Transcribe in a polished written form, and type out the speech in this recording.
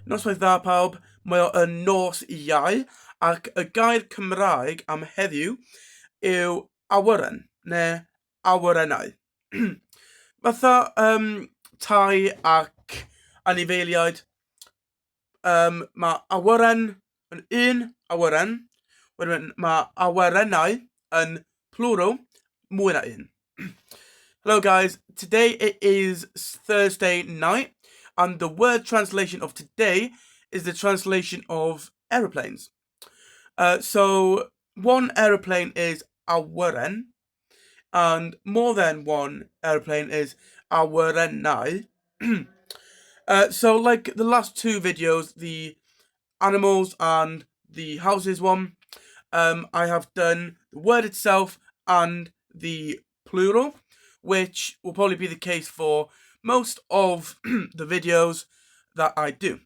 Noswaith dda pawb, mae o yn nos iau, ac y gair Cymraeg am heddiw yw awyren, neu awyrennau. Fatha tai ac anifeiliaid, mae awyren yn un awyren, wedyn mae awyrennau yn plural, mwy na un. Hello guys, today it is Thursday night, and the word translation of today is the translation of aeroplanes. So one aeroplane is awyren, and more than one aeroplane is awyrennau. So like the last two videos, the animals and the houses one, I have done the word itself and the plural, which will probably be the case for most of the videos that I do.